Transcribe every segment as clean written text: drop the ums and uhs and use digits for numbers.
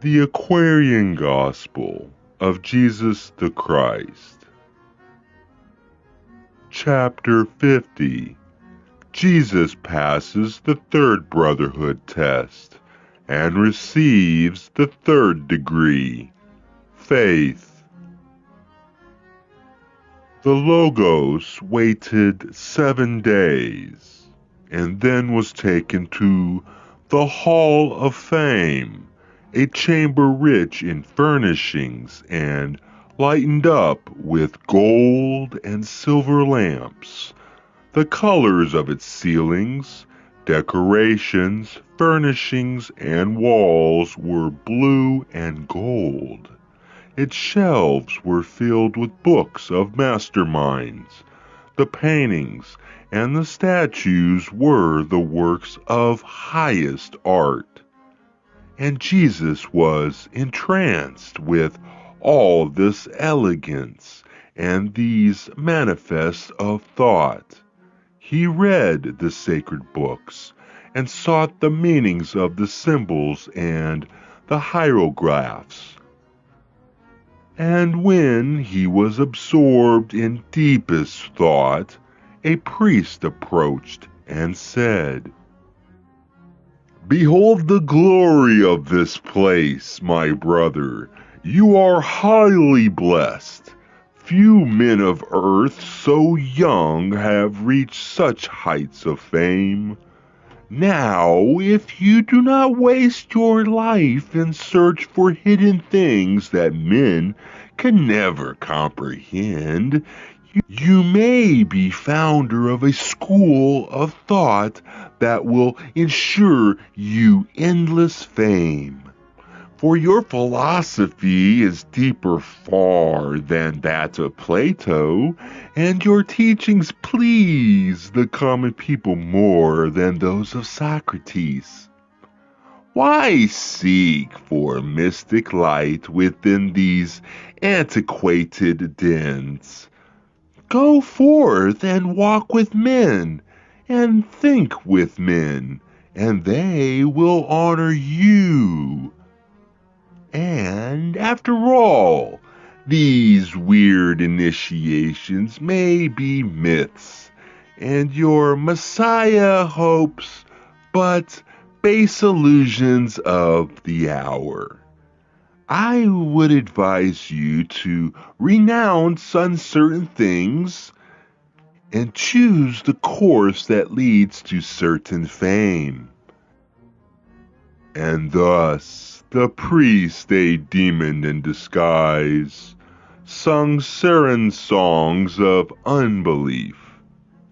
The Aquarian Gospel of Jesus the Christ. Chapter 50. Jesus passes the third Brotherhood test and receives the third degree, faith. The Logos waited 7 days and then was taken to the Hall of Fame, a chamber rich in furnishings and lightened up with gold and silver lamps. The colors of its ceilings, decorations, furnishings, and walls were blue and gold. Its shelves were filled with books of masterminds. The paintings and the statues were the works of highest art. And Jesus was entranced with all this elegance and these manifests of thought. He read the sacred books and sought the meanings of the symbols and the hieroglyphs. And when he was absorbed in deepest thought, a priest approached and said, "Behold the glory of this place, my brother. You are highly blessed. Few men of earth so young have reached such heights of fame. Now, if you do not waste your life in search for hidden things that men can never comprehend, you may be founder of a school of thought that will ensure you endless fame. For your philosophy is deeper far than that of Plato, and your teachings please the common people more than those of Socrates. Why seek for mystic light within these antiquated dens? Go forth and walk with men, and think with men, and they will honor you. And after all, these weird initiations may be myths, and your Messiah hopes but base illusions of the hour. I would advise you to renounce uncertain things and choose the course that leads to certain fame." And thus the priest, a demon in disguise, sung siren songs of unbelief,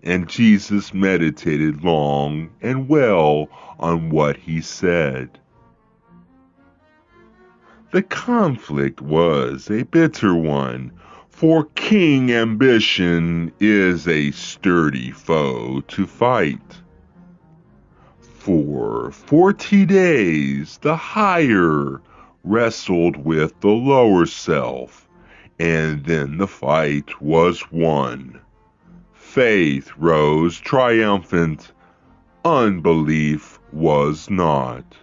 and Jesus meditated long and well on what he said. The conflict was a bitter one, for King Ambition is a sturdy foe to fight. For 40 days the higher wrestled with the lower self, and then the fight was won. Faith rose triumphant, unbelief was not.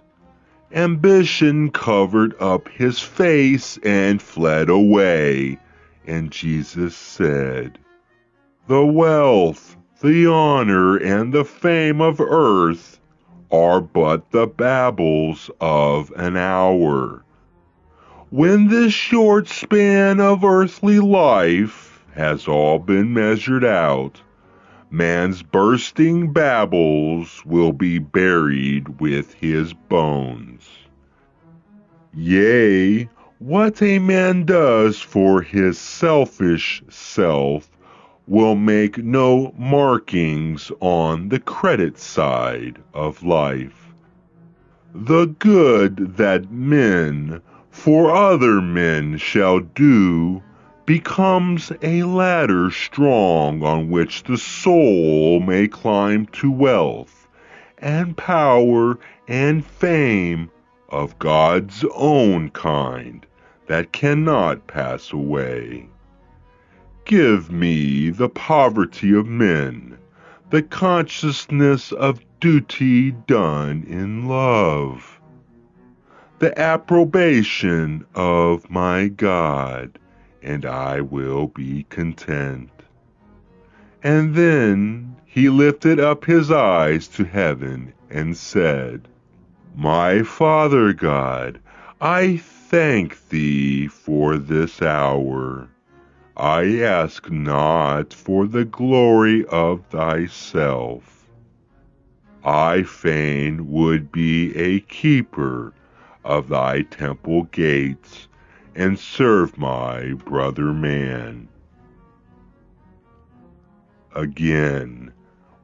Ambition covered up his face and fled away, and Jesus said, "The wealth, the honor, and the fame of earth are but the babbles of an hour. When this short span of earthly life has all been measured out, man's bursting babbles will be buried with his bones. Yea, what a man does for his selfish self will make no markings on the credit side of life. The good that men for other men shall do becomes a ladder strong on which the soul may climb to wealth and power and fame of God's own kind that cannot pass away. Give me the poverty of men, the consciousness of duty done in love. the approbation of my God, and I will be content. And then he lifted up his eyes to heaven and said, My Father God, I thank thee for this hour. I ask not for the glory of thyself. I fain would be a keeper of thy temple gates and serve my brother man. Again,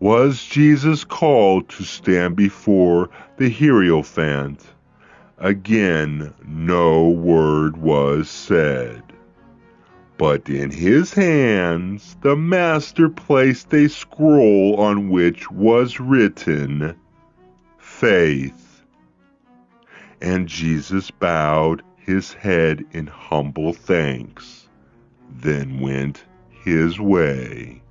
was Jesus called to stand before the Hierophant? Again, no word was said. But in his hands the Master placed a scroll on which was written, Faith. And Jesus bowed his head in humble thanks, then went his way.